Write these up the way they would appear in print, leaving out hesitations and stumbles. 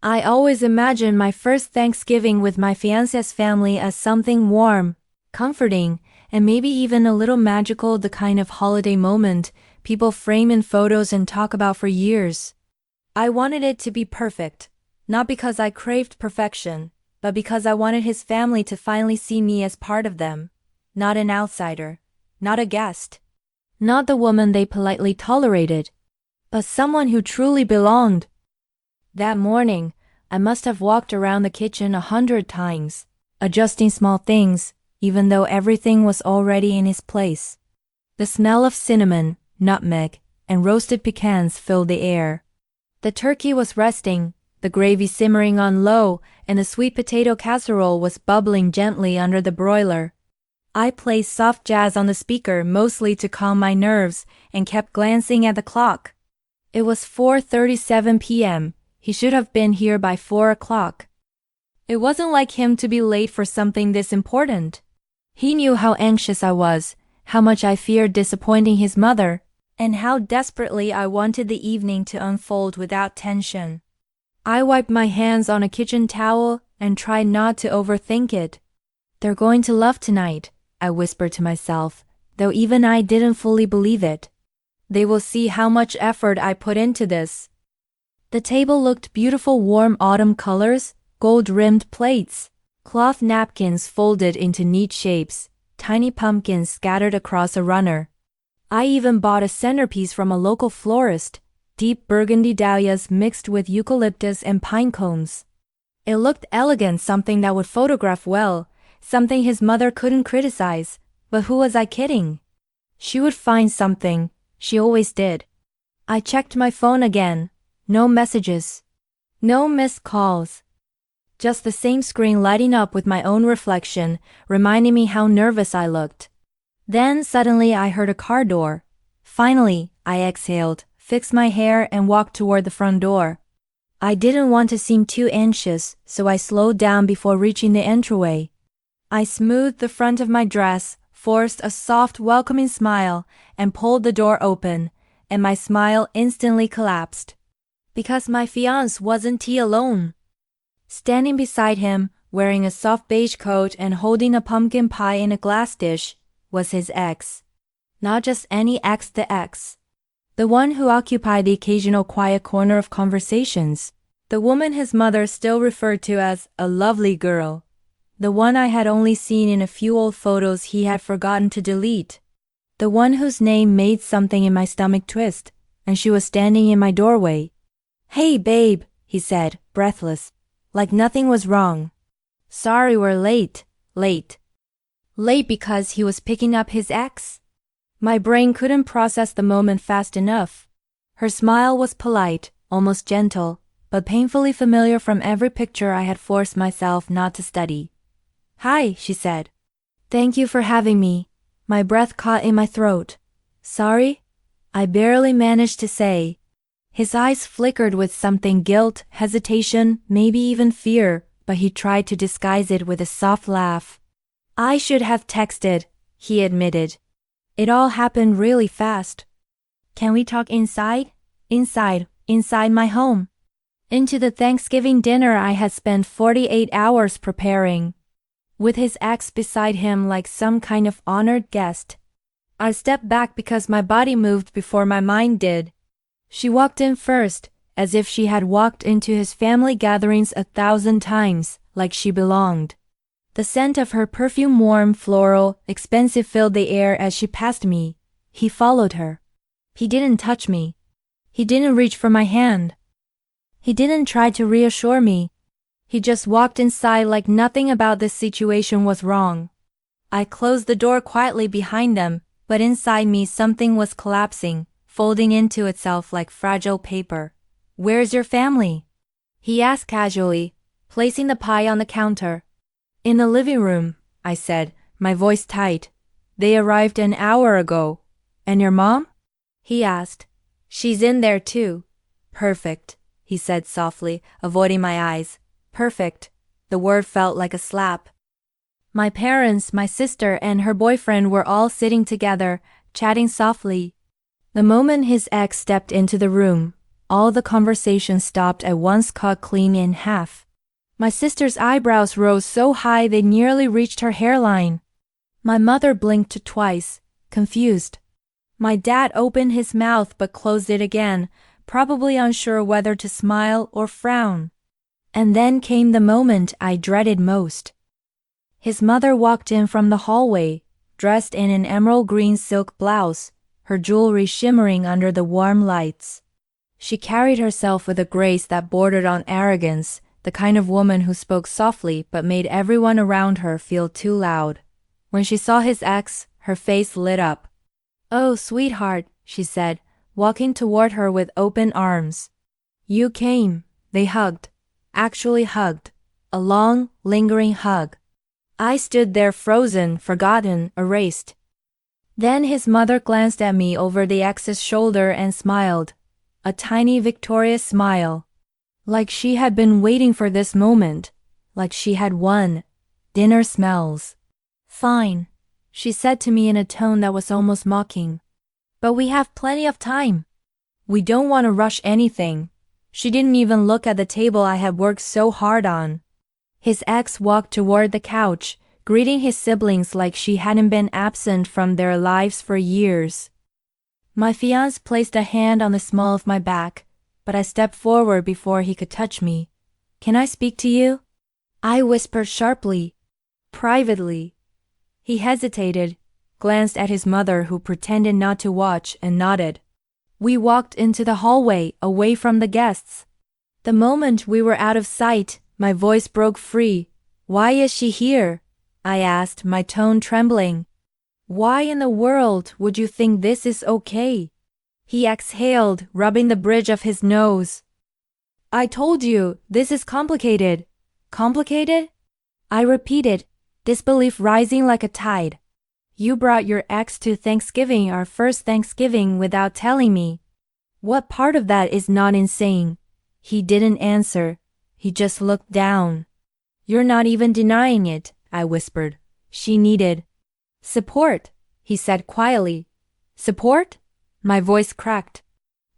I always imagined my first Thanksgiving with my fiancé's family as something warm, comforting, and maybe even a little magical, the kind of holiday moment people frame in photos and talk about for years. I wanted it to be perfect, not because I craved perfection, but because I wanted his family to finally see me as part of them, not an outsider, not a guest, not the woman they politely tolerated, but someone who truly belonged. That morning, I must have walked around the kitchen 100 times, adjusting small things, even though everything was already in its place. The smell of cinnamon, nutmeg, and roasted pecans filled the air. The turkey was resting, the gravy simmering on low, and the sweet potato casserole was bubbling gently under the broiler. I played soft jazz on the speaker mostly to calm my nerves and kept glancing at the clock. It was 4:37 p.m. He should have been here by 4 o'clock. It wasn't like him to be late for something this important. He knew how anxious I was, how much I feared disappointing his mother, and how desperately I wanted the evening to unfold without tension. I wiped my hands on a kitchen towel and tried not to overthink it. They're going to love tonight, I whispered to myself, though even I didn't fully believe it. They will see how much effort I put into this. The table looked beautiful, warm autumn colors, gold-rimmed plates, cloth napkins folded into neat shapes, tiny pumpkins scattered across a runner. I even bought a centerpiece from a local florist, deep burgundy dahlias mixed with eucalyptus and pine cones. It looked elegant, something that would photograph well, something his mother couldn't criticize, but who was I kidding? She would find something, she always did. I checked my phone again. No messages. No missed calls. Just the same screen lighting up with my own reflection, reminding me how nervous I looked. Then suddenly I heard a car door. Finally, I exhaled, fixed my hair and walked toward the front door. I didn't want to seem too anxious, so I slowed down before reaching the entryway. I smoothed the front of my dress, forced a soft, welcoming smile, and pulled the door open, and my smile instantly collapsed. Because my fiancé wasn't he alone. Standing beside him, wearing a soft beige coat and holding a pumpkin pie in a glass dish, was his ex. Not just any ex, the ex. The one who occupied the occasional quiet corner of conversations. The woman his mother still referred to as a lovely girl. The one I had only seen in a few old photos he had forgotten to delete. The one whose name made something in my stomach twist, and she was standing in my doorway. "Hey babe," he said, breathless, like nothing was wrong. "Sorry we're late." Late. Late because he was picking up his ex? My brain couldn't process the moment fast enough. Her smile was polite, almost gentle, but painfully familiar from every picture I had forced myself not to study. "Hi," she said. "Thank you for having me." My breath caught in my throat. "Sorry?" I barely managed to say. His eyes flickered with something, guilt, hesitation, maybe even fear, but he tried to disguise it with a soft laugh. "I should have texted," he admitted. "It all happened really fast." "Can we talk inside?" Inside my home. Into the Thanksgiving dinner I had spent 48 hours preparing. With his ex beside him like some kind of honored guest. I stepped back because my body moved before my mind did. She walked in first, as if she had walked into his family gatherings 1,000 times, like she belonged. The scent of her perfume, warm, floral, expensive, filled the air as she passed me. He followed her. He didn't touch me. He didn't reach for my hand. He didn't try to reassure me. He just walked inside like nothing about this situation was wrong. I closed the door quietly behind them, but inside me something was collapsing, folding into itself like fragile paper. "Where's your family?" he asked casually, placing the pie on the counter. "In the living room," I said, my voice tight. "They arrived an hour ago." "And your mom?" he asked. "She's in there too." "Perfect," he said softly, avoiding my eyes. Perfect. The word felt like a slap. My parents, my sister, and her boyfriend were all sitting together, chatting softly. The moment his ex stepped into the room, All the conversation stopped at once, cut clean in half. My sister's eyebrows rose so high they nearly reached her hairline. My mother blinked twice, confused. My dad opened his mouth but closed it again, probably unsure whether to smile or frown. And then came the moment I dreaded most. His mother walked in from the hallway, dressed in an emerald green silk blouse, her jewelry shimmering under the warm lights. She carried herself with a grace that bordered on arrogance, the kind of woman who spoke softly but made everyone around her feel too loud. When she saw his ex, her face lit up. "Oh, sweetheart," she said, walking toward her with open arms. "You came." They hugged. Actually hugged. A long, lingering hug. I stood there frozen, forgotten, erased. Then his mother glanced at me over the ex's shoulder and smiled. A tiny victorious smile. Like she had been waiting for this moment. Like she had won. "Dinner smells." "Fine," she said to me in a tone that was almost mocking. "But we have plenty of time. We don't want to rush anything." She didn't even look at the table I had worked so hard on. His ex walked toward the couch, greeting his siblings like she hadn't been absent from their lives for years. My fiancé placed a hand on the small of my back, but I stepped forward before he could touch me. "Can I speak to you?" I whispered sharply. "Privately." He hesitated, glanced at his mother who pretended not to watch, and nodded. We walked into the hallway, away from the guests. The moment we were out of sight, my voice broke free. "Why is she here?" I asked, my tone trembling. "Why in the world would you think this is okay?" He exhaled, rubbing the bridge of his nose. "I told you, this is complicated." "Complicated?" I repeated, disbelief rising like a tide. "You brought your ex to Thanksgiving, our first Thanksgiving, without telling me. What part of that is not insane?" He didn't answer. He just looked down. "You're not even denying it," I whispered. "She needed support," he said quietly. "Support?" My voice cracked.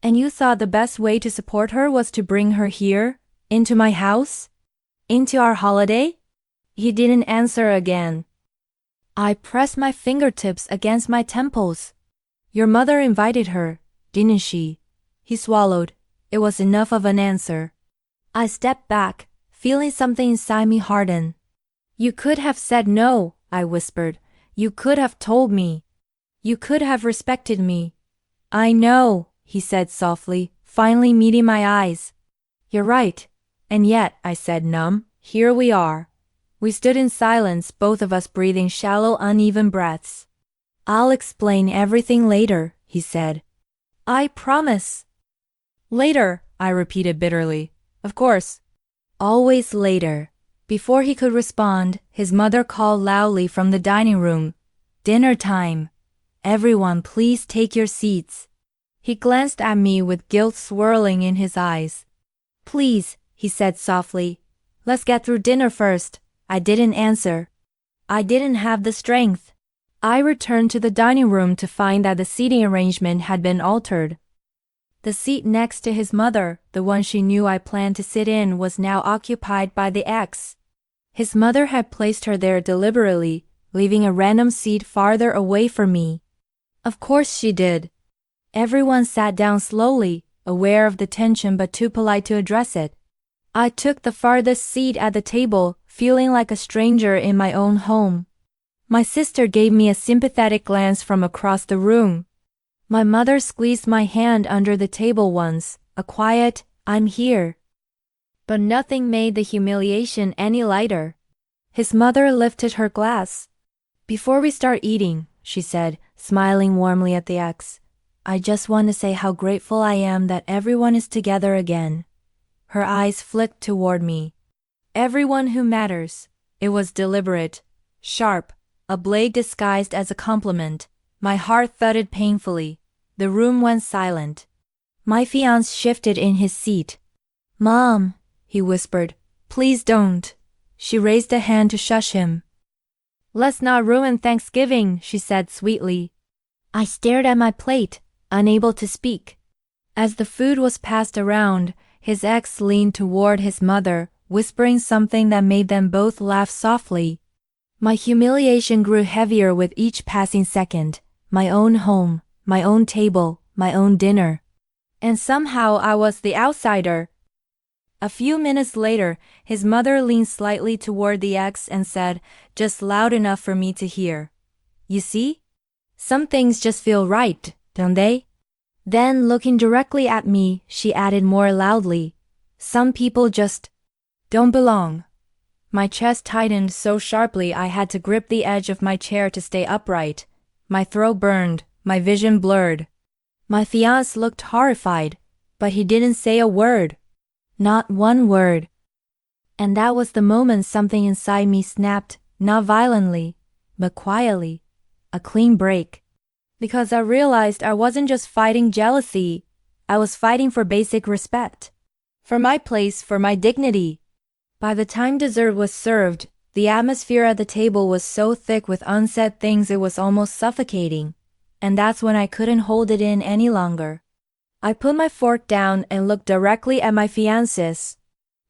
"And you thought the best way to support her was to bring her here? Into my house? Into our holiday?" He didn't answer again. I pressed my fingertips against my temples. "Your mother invited her, didn't she?" He swallowed. It was enough of an answer. I stepped back, feeling something inside me harden. "You could have said no," I whispered. "You could have told me. You could have respected me." "I know," he said softly, finally meeting my eyes. "You're right. And yet," I said, numb, "here we are." We stood in silence, both of us breathing shallow, uneven breaths. "I'll explain everything later," he said. "I promise." "Later," I repeated bitterly. "Of course." "Always later." Before he could respond, his mother called loudly from the dining room. "Dinner time. Everyone, please take your seats." He glanced at me with guilt swirling in his eyes. "Please," he said softly. "Let's get through dinner first." I didn't answer. I didn't have the strength. I returned to the dining room to find that the seating arrangement had been altered. The seat next to his mother, the one she knew I planned to sit in, was now occupied by the ex. His mother had placed her there deliberately, leaving a random seat farther away from me. Of course she did. Everyone sat down slowly, aware of the tension but too polite to address it. I took the farthest seat at the table, feeling like a stranger in my own home. My sister gave me a sympathetic glance from across the room. My mother squeezed my hand under the table once, a quiet, "I'm here." But nothing made the humiliation any lighter. His mother lifted her glass. "Before we start eating," she said, smiling warmly at the ex, "I just want to say how grateful I am that everyone is together again." Her eyes flicked toward me. "Everyone who matters." It was deliberate, sharp, a blade disguised as a compliment. My heart thudded painfully. The room went silent. My fiancé shifted in his seat. "Mom," he whispered, "please don't." She raised a hand to shush him. "Let's not ruin Thanksgiving," she said sweetly. I stared at my plate, unable to speak. As the food was passed around, his ex leaned toward his mother, whispering something that made them both laugh softly. My humiliation grew heavier with each passing second. My own home, my own table, my own dinner. And somehow I was the outsider. A few minutes later, his mother leaned slightly toward the ex and said, just loud enough for me to hear, "You see? Some things just feel right, don't they?" Then, looking directly at me, she added more loudly, "Some people just don't belong." My chest tightened so sharply I had to grip the edge of my chair to stay upright. My throat burned, my vision blurred. My fiancé looked horrified, but he didn't say a word. Not one word. And that was the moment something inside me snapped, not violently, but quietly. A clean break. Because I realized I wasn't just fighting jealousy, I was fighting for basic respect. For my place, for my dignity. By the time dessert was served, the atmosphere at the table was so thick with unsaid things it was almost suffocating. And that's when I couldn't hold it in any longer. I put my fork down and looked directly at my fiancé.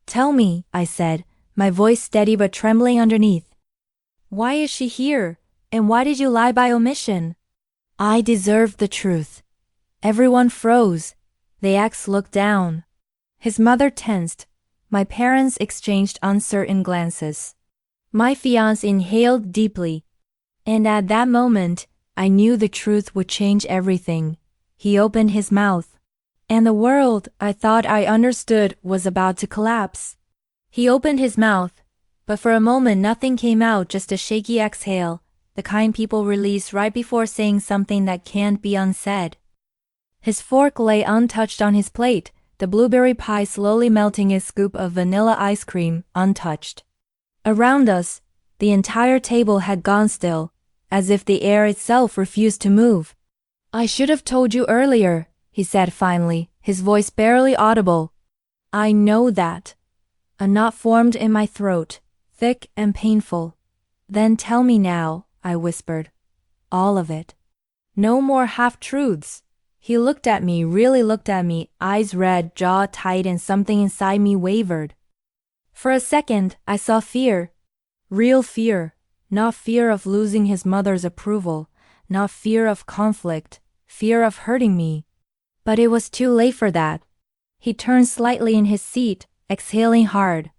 "Tell me," I said, my voice steady but trembling underneath. "Why is she here, and why did you lie by omission?" I deserved the truth. Everyone froze. The ex looked down. His mother tensed. My parents exchanged uncertain glances. My fiancé inhaled deeply. And at that moment, I knew the truth would change everything. He opened his mouth. And the world I thought I understood was about to collapse. He opened his mouth, but for a moment nothing came out, just a shaky exhale, the kind people release right before saying something that can't be unsaid. His fork lay untouched on his plate, the blueberry pie slowly melting a scoop of vanilla ice cream, untouched. Around us, the entire table had gone still, as if the air itself refused to move. "I should have told you earlier," he said finally, his voice barely audible. "I know that." A knot formed in my throat, thick and painful. "Then tell me now," I whispered. "All of it. No more half-truths." He looked at me, really looked at me, eyes red, jaw tight, and something inside me wavered. For a second, I saw fear. Real fear. Not fear of losing his mother's approval, not fear of conflict, fear of hurting me. But it was too late for that. He turned slightly in his seat, exhaling hard.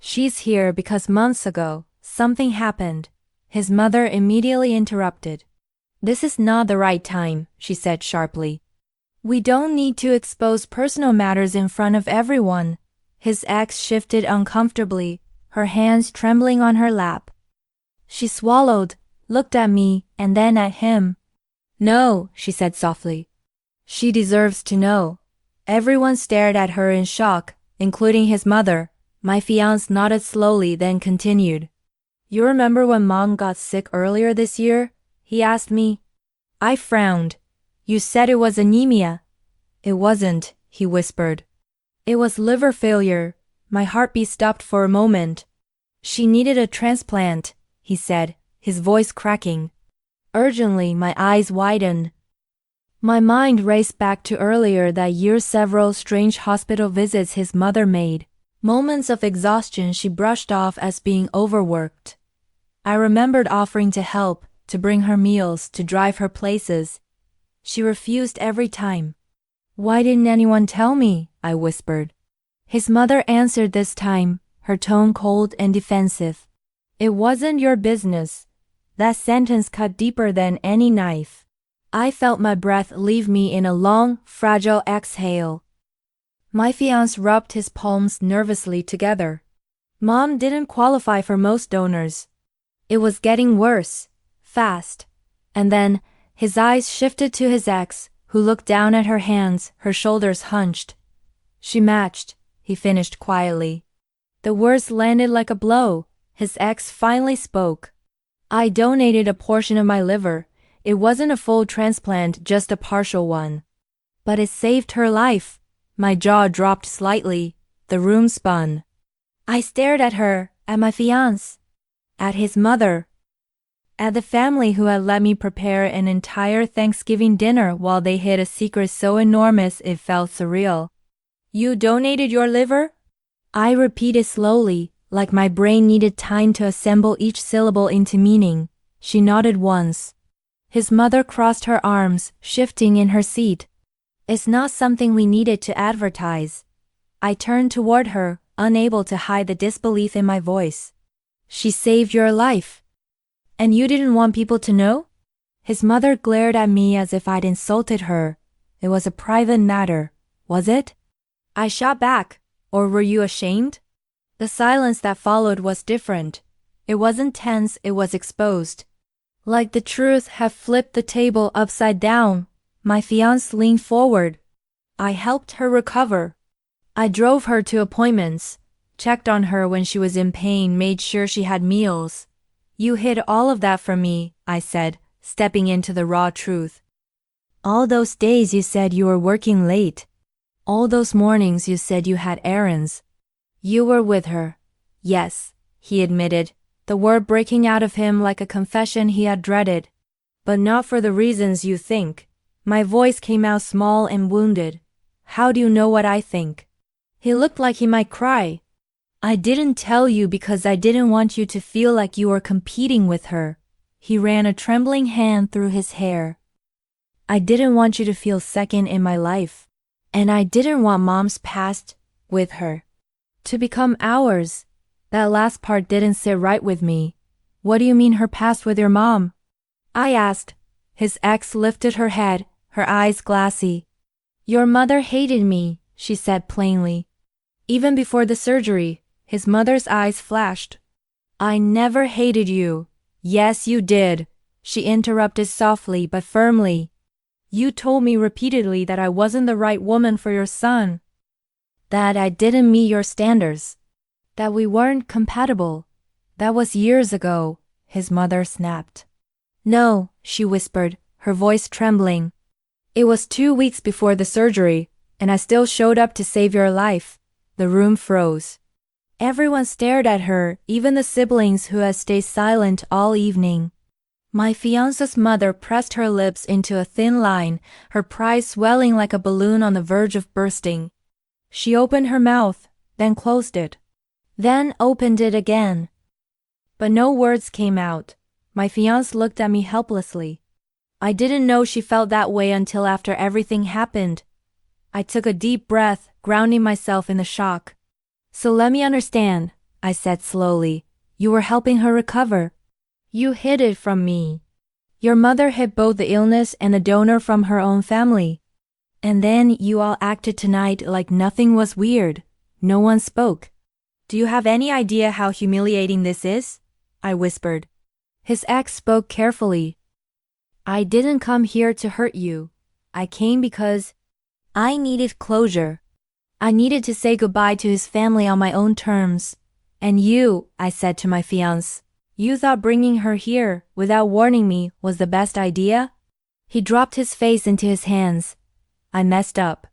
"She's here because months ago, something happened." His mother immediately interrupted. "This is not the right time," she said sharply. "We don't need to expose personal matters in front of everyone." His ex shifted uncomfortably, her hands trembling on her lap. She swallowed, looked at me, and then at him. "No," she said softly. "She deserves to know." Everyone stared at her in shock, including his mother. My fiancé nodded slowly, then continued. "You remember when Mom got sick earlier this year?" he asked me. I frowned. "You said it was anemia." "It wasn't," he whispered. "It was liver failure." My heartbeat stopped for a moment. "She needed a transplant," he said, his voice cracking. Urgently, my eyes widened. My mind raced back to earlier that year, several strange hospital visits his mother made. Moments of exhaustion she brushed off as being overworked. I remembered offering to help, to bring her meals, to drive her places. She refused every time. "Why didn't anyone tell me?" I whispered. His mother answered this time, her tone cold and defensive. "It wasn't your business." That sentence cut deeper than any knife. I felt my breath leave me in a long, fragile exhale. My fiancé rubbed his palms nervously together. Mom didn't qualify for most donors. It was getting worse, fast. And then, his eyes shifted to his ex, who looked down at her hands, her shoulders hunched. "She matched," he finished quietly. The words landed like a blow. His ex finally spoke. "I donated a portion of my liver. It wasn't a full transplant, just a partial one. But it saved her life." My jaw dropped slightly. The room spun. I stared at her, at my fiancé, at his mother. At the family who had let me prepare an entire Thanksgiving dinner while they hid a secret so enormous it felt surreal. You donated your liver? I repeated slowly, like my brain needed time to assemble each syllable into meaning. She nodded once. His mother crossed her arms, shifting in her seat. It's not something we needed to advertise. I turned toward her, unable to hide the disbelief in my voice. She saved your life. And you didn't want people to know? His mother glared at me as if I'd insulted her. It was a private matter, was it? I shot back. Or were you ashamed? The silence that followed was different. It wasn't tense, it was exposed. Like the truth had flipped the table upside down. My fiancé leaned forward. I helped her recover. I drove her to appointments, checked on her when she was in pain, made sure she had meals. You hid all of that from me, I said, stepping into the raw truth. All those days you said you were working late. All those mornings you said you had errands. You were with her. Yes, he admitted, the word breaking out of him like a confession he had dreaded. But not for the reasons you think. My voice came out small and wounded. How do you know what I think? He looked like he might cry. I didn't tell you because I didn't want you to feel like you were competing with her. He ran a trembling hand through his hair. I didn't want you to feel second in my life. And I didn't want Mom's past, with her, to become ours. That last part didn't sit right with me. What do you mean her past with your mom? I asked. His ex lifted her head, her eyes glassy. Your mother hated me, she said plainly. Even before the surgery, his mother's eyes flashed. I never hated you. Yes, you did, she interrupted softly but firmly. You told me repeatedly that I wasn't the right woman for your son. That I didn't meet your standards. That we weren't compatible. That was years ago, his mother snapped. No, she whispered, her voice trembling. It was 2 weeks before the surgery, and I still showed up to save your life. The room froze. Everyone stared at her, even the siblings who had stayed silent all evening. My fiancé's mother pressed her lips into a thin line, her pride swelling like a balloon on the verge of bursting. She opened her mouth, then closed it. Then opened it again. But no words came out. My fiancé looked at me helplessly. I didn't know she felt that way until after everything happened. I took a deep breath, grounding myself in the shock. So let me understand, I said slowly. You were helping her recover. You hid it from me. Your mother hid both the illness and the donor from her own family. And then you all acted tonight like nothing was weird. No one spoke. Do you have any idea how humiliating this is? I whispered. His ex spoke carefully. I didn't come here to hurt you. I came because I needed closure. I needed to say goodbye to his family on my own terms. And you, I said to my fiancé, you thought bringing her here, without warning me, was the best idea? He dropped his face into his hands. I messed up.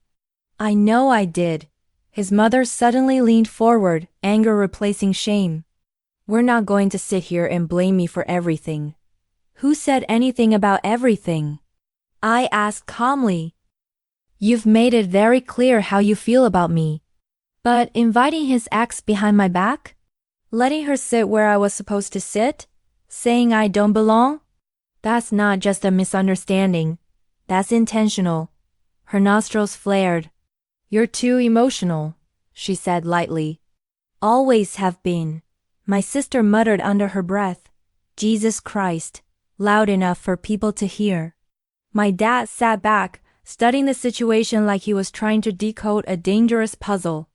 I know I did. His mother suddenly leaned forward, anger replacing shame. We're not going to sit here and blame me for everything. Who said anything about everything? I asked calmly. You've made it very clear how you feel about me. But inviting his ex behind my back? Letting her sit where I was supposed to sit? Saying I don't belong? That's not just a misunderstanding. That's intentional. Her nostrils flared. You're too emotional, she said lightly. Always have been. My sister muttered under her breath. Jesus Christ, loud enough for people to hear. My dad sat back, studying the situation like he was trying to decode a dangerous puzzle.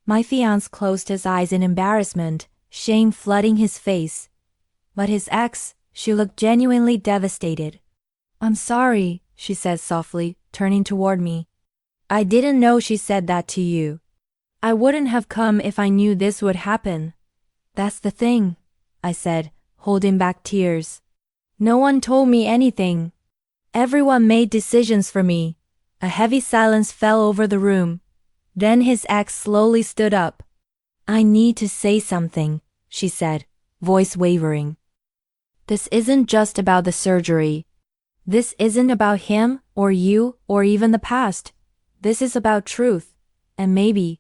My fiancé closed his eyes in embarrassment, shame flooding his face. But his ex, she looked genuinely devastated. I'm sorry, she said softly, turning toward me. I didn't know she said that to you. I wouldn't have come if I knew this would happen. That's the thing, I said, holding back tears. No one told me anything. Everyone made decisions for me. A heavy silence fell over the room. Then his ex slowly stood up. I need to say something, she said, voice wavering. This isn't just about the surgery. This isn't about him or you or even the past. This is about truth. And maybe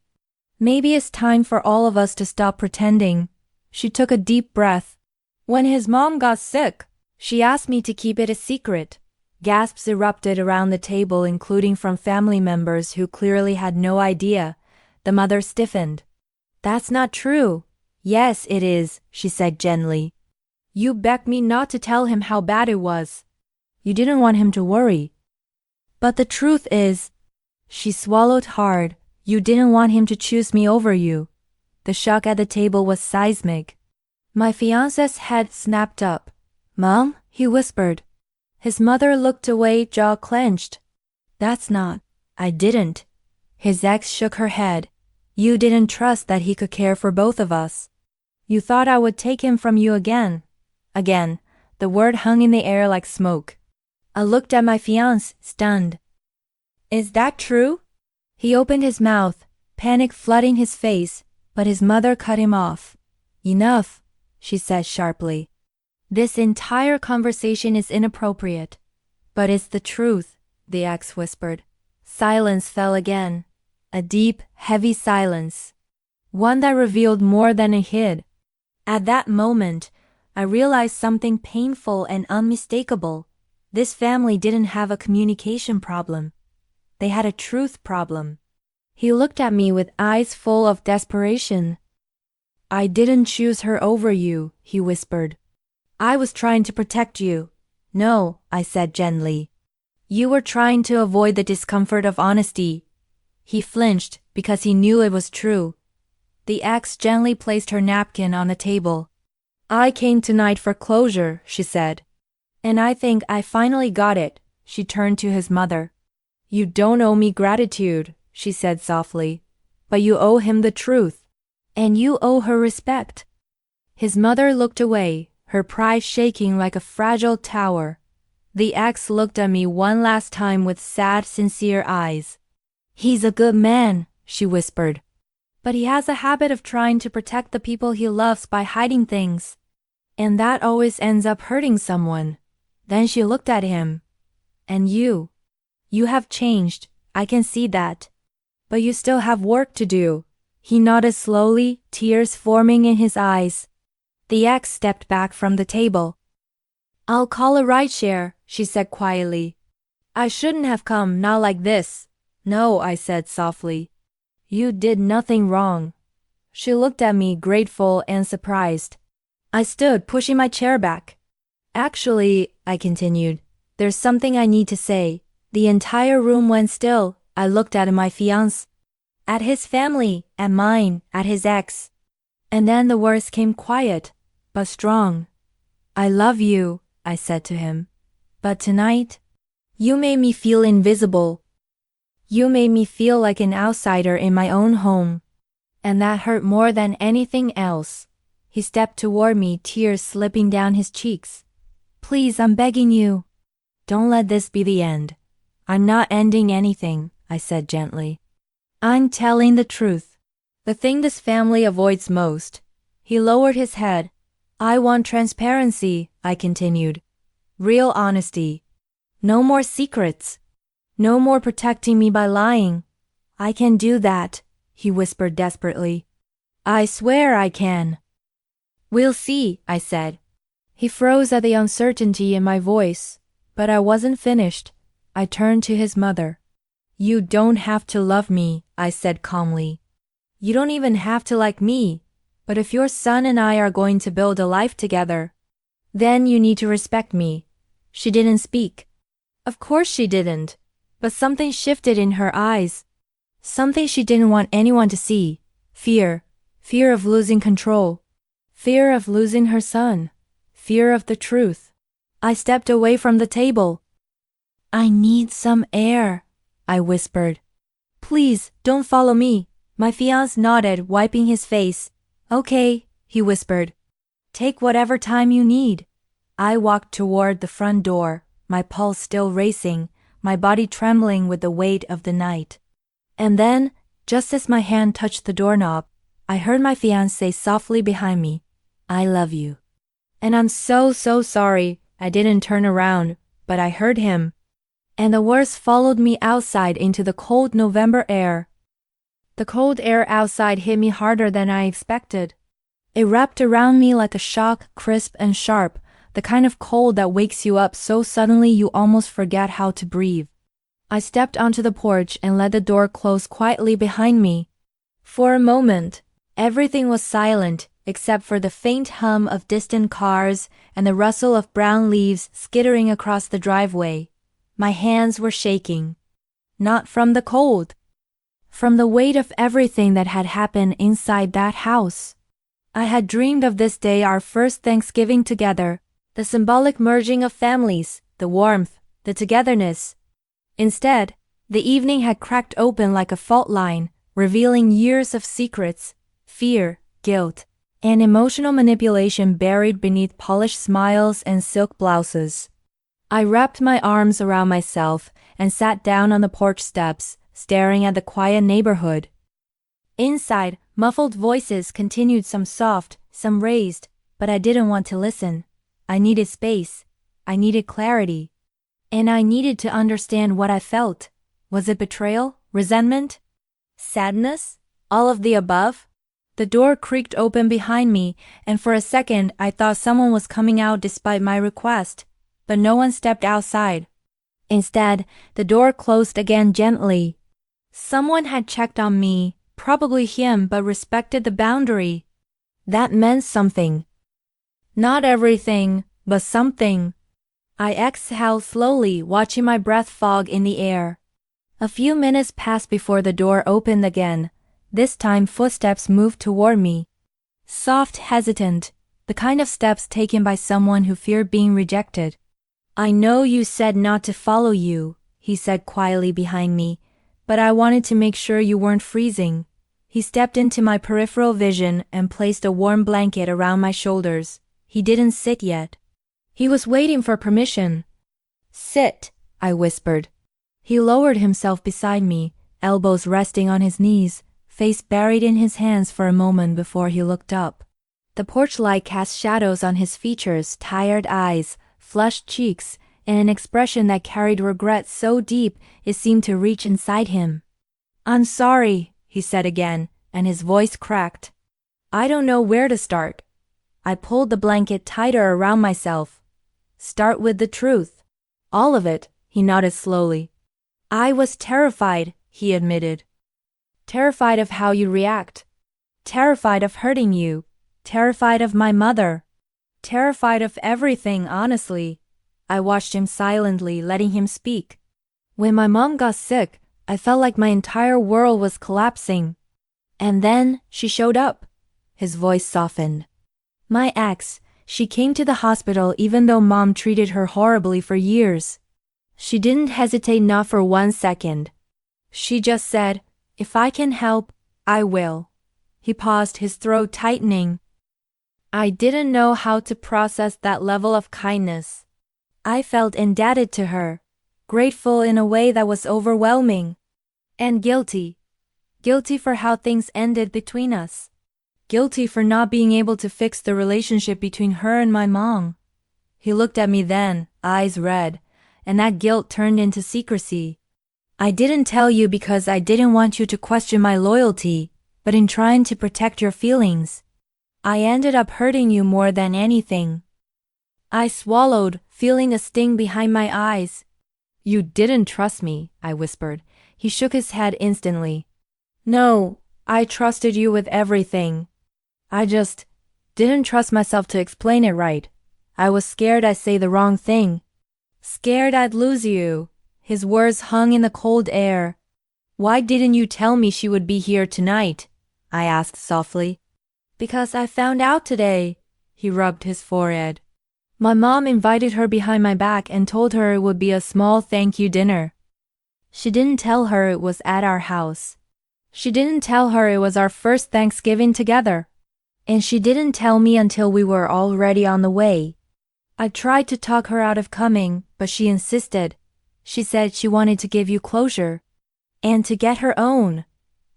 it's time for all of us to stop pretending. She took a deep breath. When his mom got sick, she asked me to keep it a secret. Gasps erupted around the table, including from family members who clearly had no idea. The mother stiffened. That's not true. Yes, it is, she said gently. You begged me not to tell him how bad it was. You didn't want him to worry. But the truth is, she swallowed hard, you didn't want him to choose me over you. The shock at the table was seismic. My fiancé's head snapped up. Mom, he whispered. His mother looked away, jaw clenched. That's not. I didn't. His ex shook her head. You didn't trust that he could care for both of us. You thought I would take him from you again. Again, the word hung in the air like smoke. I looked at my fiancé, stunned. Is that true? He opened his mouth, panic flooding his face, but his mother cut him off. Enough, she said sharply. This entire conversation is inappropriate. But it's the truth, the ex whispered. Silence fell again. A deep, heavy silence. One that revealed more than it hid. At that moment, I realized something painful and unmistakable. This family didn't have a communication problem. They had a truth problem. He looked at me with eyes full of desperation. I didn't choose her over you, he whispered. I was trying to protect you. No, I said gently. You were trying to avoid the discomfort of honesty. He flinched because he knew it was true. The ex gently placed her napkin on the table. I came tonight for closure, she said. And I think I finally got it. She turned to his mother. You don't owe me gratitude, she said softly. But you owe him the truth. And you owe her respect. His mother looked away, her pride shaking like a fragile tower. The ex looked at me one last time with sad, sincere eyes. He's a good man, she whispered. But he has a habit of trying to protect the people he loves by hiding things. And that always ends up hurting someone. Then she looked at him. And you have changed, I can see that. But you still have work to do. He nodded slowly, tears forming in his eyes. The ex stepped back from the table. I'll call a rideshare, she said quietly. I shouldn't have come, not like this. No, I said softly. You did nothing wrong. She looked at me, grateful and surprised. I stood, pushing my chair back. Actually, I continued, there's something I need to say. The entire room went still. I looked at my fiancé, at his family, at mine, at his ex. And then the words came quiet, but strong. I love you, I said to him. But tonight, you made me feel invisible. You made me feel like an outsider in my own home. And that hurt more than anything else. He stepped toward me, tears slipping down his cheeks. Please, I'm begging you. Don't let this be the end. I'm not ending anything, I said gently. I'm telling the truth. The thing this family avoids most. He lowered his head. I want transparency, I continued. Real honesty. No more secrets. No more protecting me by lying. I can do that, he whispered desperately. I swear I can. We'll see, I said. He froze at the uncertainty in my voice, but I wasn't finished. I turned to his mother. You don't have to love me, I said calmly. You don't even have to like me, but if your son and I are going to build a life together, then you need to respect me. She didn't speak. Of course she didn't, but something shifted in her eyes. Something she didn't want anyone to see. Fear. Fear of losing control. Fear of losing her son. Fear of the truth. I stepped away from the table. I need some air, I whispered. Please, don't follow me. My fiancé nodded, wiping his face. Okay, he whispered. Take whatever time you need. I walked toward the front door, my pulse still racing, my body trembling with the weight of the night. And then, just as my hand touched the doorknob, I heard my fiancé say softly behind me, I love you. And I'm so sorry. I didn't turn around, but I heard him. And the words followed me outside into the cold November air. The cold air outside hit me harder than I expected. It wrapped around me like a shock, crisp and sharp, the kind of cold that wakes you up so suddenly you almost forget how to breathe. I stepped onto the porch and let the door close quietly behind me. For a moment, everything was silent, except for the faint hum of distant cars and the rustle of brown leaves skittering across the driveway. My hands were shaking. Not from the cold. From the weight of everything that had happened inside that house. I had dreamed of this day, our first Thanksgiving together, the symbolic merging of families, the warmth, the togetherness. Instead, the evening had cracked open like a fault line, revealing years of secrets, fear, guilt, and emotional manipulation buried beneath polished smiles and silk blouses. I wrapped my arms around myself and sat down on the porch steps, staring at the quiet neighborhood. Inside, muffled voices continued, some soft, some raised, but I didn't want to listen. I needed space. I needed clarity. And I needed to understand what I felt. Was it betrayal? Resentment? Sadness? All of the above? The door creaked open behind me, and for a second I thought someone was coming out despite my request, but no one stepped outside. Instead, the door closed again gently. Someone had checked on me, probably him, but respected the boundary. That meant something. Not everything, but something. I exhaled slowly, watching my breath fog in the air. A few minutes passed before the door opened again. This time footsteps moved toward me. Soft, hesitant, the kind of steps taken by someone who feared being rejected. I know you said not to follow you, he said quietly behind me, but I wanted to make sure you weren't freezing. He stepped into my peripheral vision and placed a warm blanket around my shoulders. He didn't sit yet. He was waiting for permission. Sit, I whispered. He lowered himself beside me, elbows resting on his knees, face buried in his hands for a moment before he looked up. The porch light cast shadows on his features, tired eyes, flushed cheeks, and an expression that carried regret so deep it seemed to reach inside him. I'm sorry, he said again, and his voice cracked. I don't know where to start. I pulled the blanket tighter around myself. Start with the truth. All of it, he nodded slowly. I was terrified, he admitted. Terrified of how you react. Terrified of hurting you. Terrified of my mother. Terrified of everything, honestly. I watched him silently, letting him speak. When my mom got sick, I felt like my entire world was collapsing. And then she showed up. His voice softened. My ex, she came to the hospital even though mom treated her horribly for years. She didn't hesitate, not for 1 second. She just said, if I can help, I will. He paused, his throat tightening. I didn't know how to process that level of kindness. I felt indebted to her, grateful in a way that was overwhelming. And guilty. Guilty for how things ended between us. Guilty for not being able to fix the relationship between her and my mom. He looked at me then, eyes red, and that guilt turned into secrecy. I didn't tell you because I didn't want you to question my loyalty, but in trying to protect your feelings, I ended up hurting you more than anything. I swallowed, feeling a sting behind my eyes. You didn't trust me, I whispered. He shook his head instantly. No, I trusted you with everything. I just didn't trust myself to explain it right. I was scared I'd say the wrong thing. Scared I'd lose you. His words hung in the cold air. Why didn't you tell me she would be here tonight? I asked softly. Because I found out today. He rubbed his forehead. My mom invited her behind my back and told her it would be a small thank you dinner. She didn't tell her it was at our house. She didn't tell her it was our first Thanksgiving together. And she didn't tell me until we were already on the way. I tried to talk her out of coming, but she insisted. She said she wanted to give you closure. And to get her own.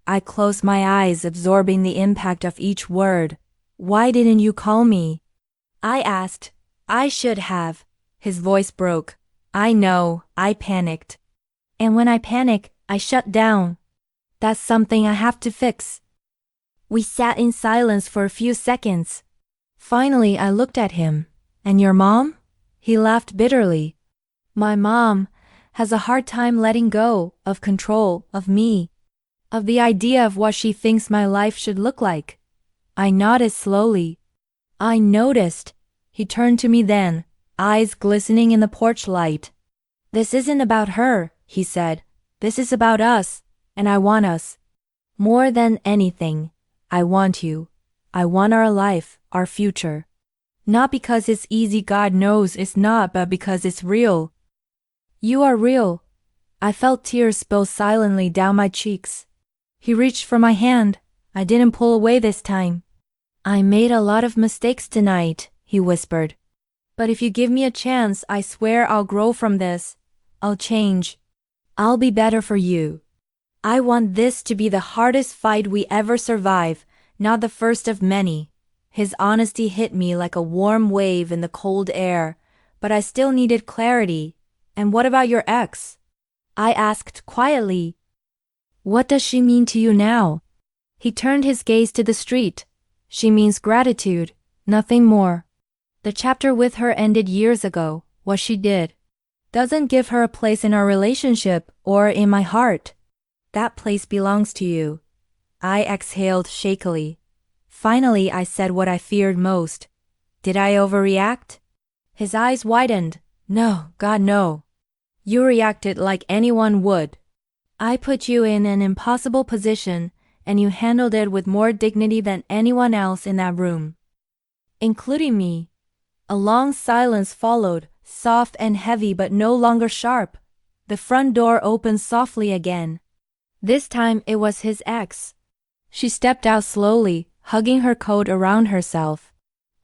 I closed my eyes, absorbing the impact of each word. Why didn't you call me? I asked. I should have. His voice broke. I know, I panicked. And when I panic, I shut down. That's something I have to fix. We sat in silence for a few seconds. Finally, I looked at him. And your mom? He laughed bitterly. My mom has a hard time letting go of control of me, of the idea of what she thinks my life should look like. I nodded slowly. I noticed. He turned to me then, eyes glistening in the porch light. This isn't about her, he said. This is about us, and I want us. More than anything, I want you. I want our life, our future. Not because it's easy, God knows it's not, but because it's real. You are real. I felt tears spill silently down my cheeks. He reached for my hand. I didn't pull away this time. I made a lot of mistakes tonight, he whispered. But if you give me a chance, I swear I'll grow from this. I'll change. I'll be better for you. I want this to be the hardest fight we ever survive, not the first of many. His honesty hit me like a warm wave in the cold air, but I still needed clarity. And what about your ex? I asked quietly. What does she mean to you now? He turned his gaze to the street. She means gratitude, nothing more. The chapter with her ended years ago. What she did doesn't give her a place in our relationship or in my heart. That place belongs to you. I exhaled shakily. Finally, I said what I feared most. Did I overreact? His eyes widened. No, God, no. You reacted like anyone would. I put you in an impossible position, and you handled it with more dignity than anyone else in that room. Including me. A long silence followed, soft and heavy but no longer sharp. The front door opened softly again. This time it was his ex. She stepped out slowly, hugging her coat around herself.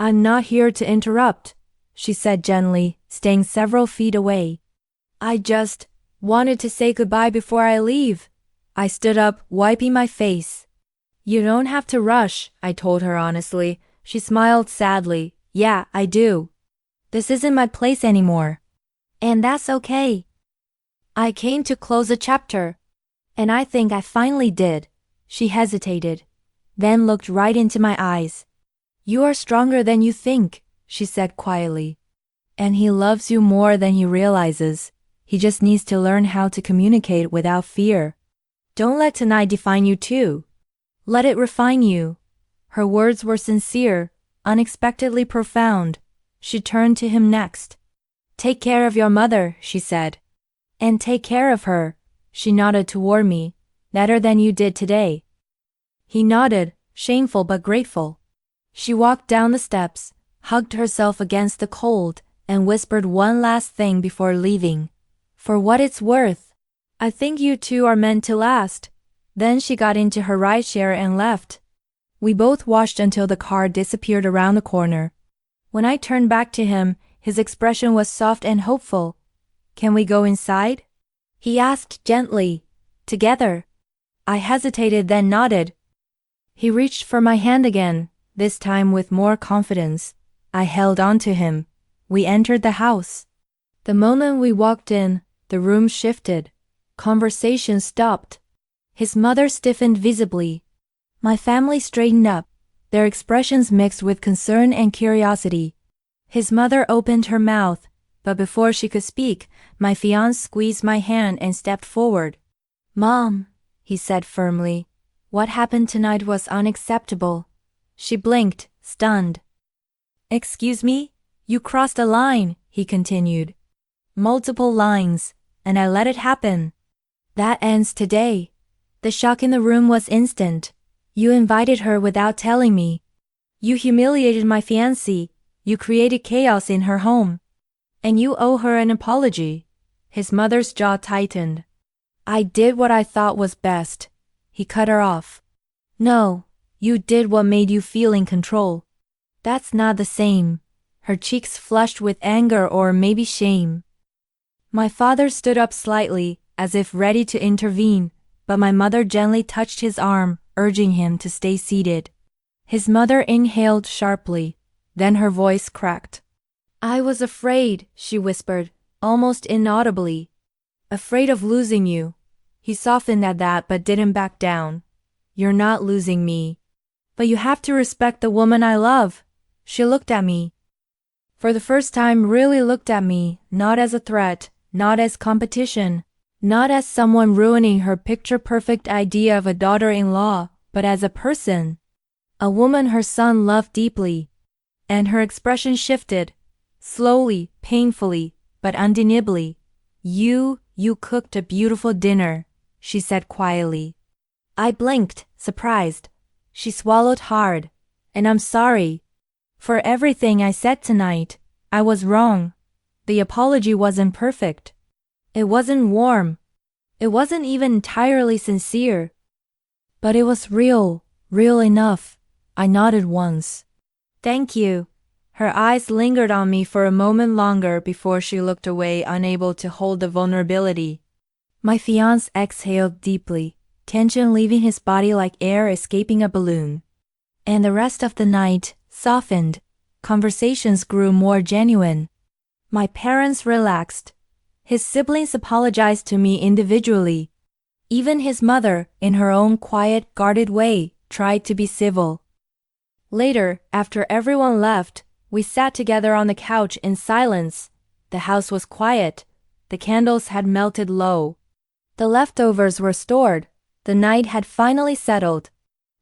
I'm not here to interrupt, she said gently, staying several feet away. I just wanted to say goodbye before I leave. I stood up, wiping my face. You don't have to rush, I told her honestly. She smiled sadly. Yeah, I do. This isn't my place anymore. And that's okay. I came to close a chapter. And I think I finally did. She hesitated, then looked right into my eyes. You are stronger than you think, she said quietly. And he loves you more than he realizes. He just needs to learn how to communicate without fear. Don't let tonight define you too. Let it refine you. Her words were sincere, unexpectedly profound. She turned to him next. Take care of your mother, she said. And take care of her, she nodded toward me, better than you did today. He nodded, shameful but grateful. She walked down the steps, hugged herself against the cold, and whispered one last thing before leaving. For what it's worth, I think you two are meant to last. Then she got into her rideshare and left. We both watched until the car disappeared around the corner. When I turned back to him, his expression was soft and hopeful. Can we go inside? He asked gently. Together. I hesitated then nodded. He reached for my hand again, this time with more confidence. I held on to him. We entered the house. The moment we walked in, the room shifted. Conversation stopped. His mother stiffened visibly. My family straightened up, their expressions mixed with concern and curiosity. His mother opened her mouth, but before she could speak, my fiancé squeezed my hand and stepped forward. Mom, he said firmly, what happened tonight was unacceptable. She blinked, stunned. Excuse me? You crossed a line, he continued. Multiple lines, and I let it happen. That ends today. The shock in the room was instant. You invited her without telling me. You humiliated my fiancé. You created chaos in her home. And you owe her an apology. His mother's jaw tightened. I did what I thought was best. He cut her off. No, you did what made you feel in control. That's not the same. Her cheeks flushed with anger or maybe shame. My father stood up slightly, as if ready to intervene, but my mother gently touched his arm, urging him to stay seated. His mother inhaled sharply. Then her voice cracked. I was afraid, she whispered, almost inaudibly. Afraid of losing you. He softened at that but didn't back down. You're not losing me. But you have to respect the woman I love. She looked at me. For the first time really looked at me, not as a threat, not as competition, not as someone ruining her picture-perfect idea of a daughter-in-law, but as a person. A woman her son loved deeply. And her expression shifted. Slowly, painfully, but undeniably. You cooked a beautiful dinner, she said quietly. I blinked, surprised. She swallowed hard. And I'm sorry. For everything I said tonight, I was wrong. The apology wasn't perfect. It wasn't warm. It wasn't even entirely sincere. But it was real enough. I nodded once. Thank you. Her eyes lingered on me for a moment longer before she looked away, unable to hold the vulnerability. My fiancé exhaled deeply, tension leaving his body like air escaping a balloon. And the rest of the night softened. Conversations grew more genuine. My parents relaxed. His siblings apologized to me individually. Even his mother, in her own quiet, guarded way, tried to be civil. Later, after everyone left, we sat together on the couch in silence. The house was quiet. The candles had melted low. The leftovers were stored. The night had finally settled.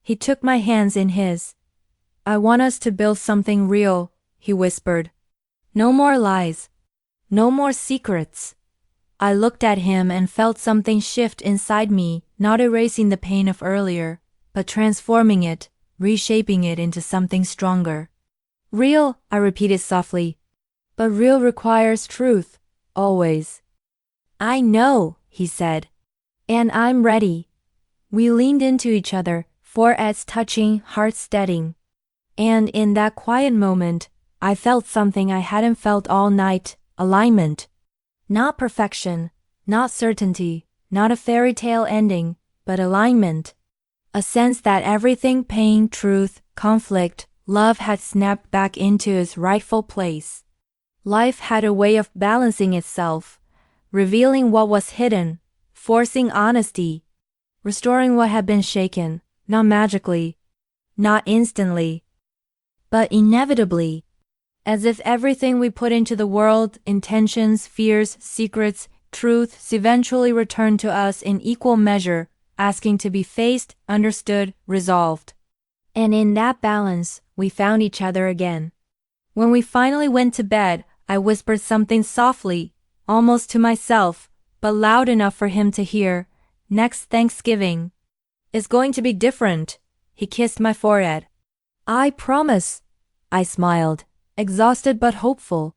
He took my hands in his. I want us to build something real, he whispered. No more lies. No more secrets. I looked at him and felt something shift inside me, not erasing the pain of earlier, but transforming it, reshaping it into something stronger. Real, I repeated softly. But real requires truth, always. I know, he said. And I'm ready. We leaned into each other, foreheads touching, hearts steadying. And in that quiet moment, I felt something I hadn't felt all night, alignment. Not perfection, not certainty, not a fairy tale ending, but alignment. A sense that everything, pain, truth, conflict, love had snapped back into its rightful place. Life had a way of balancing itself, revealing what was hidden, forcing honesty, restoring what had been shaken, not magically, not instantly, but inevitably. As if everything we put into the world, intentions, fears, secrets, truths, eventually returned to us in equal measure, asking to be faced, understood, resolved. And in that balance, we found each other again. When we finally went to bed, I whispered something softly, almost to myself, but loud enough for him to hear. Next Thanksgiving is going to be different. He kissed my forehead. I promise. I smiled, exhausted but hopeful.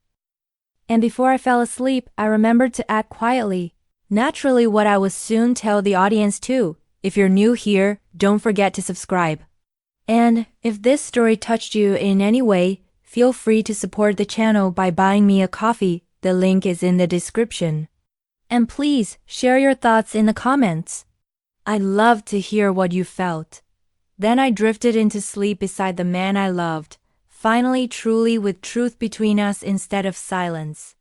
And before I fell asleep, I remembered to add quietly, naturally what I would soon tell the audience too. If you're new here, don't forget to subscribe. And if this story touched you in any way, feel free to support the channel by buying me a coffee. The link is in the description. And please share your thoughts in the comments. I'd love to hear what you felt. Then I drifted into sleep beside the man I loved, finally truly with truth between us instead of silence.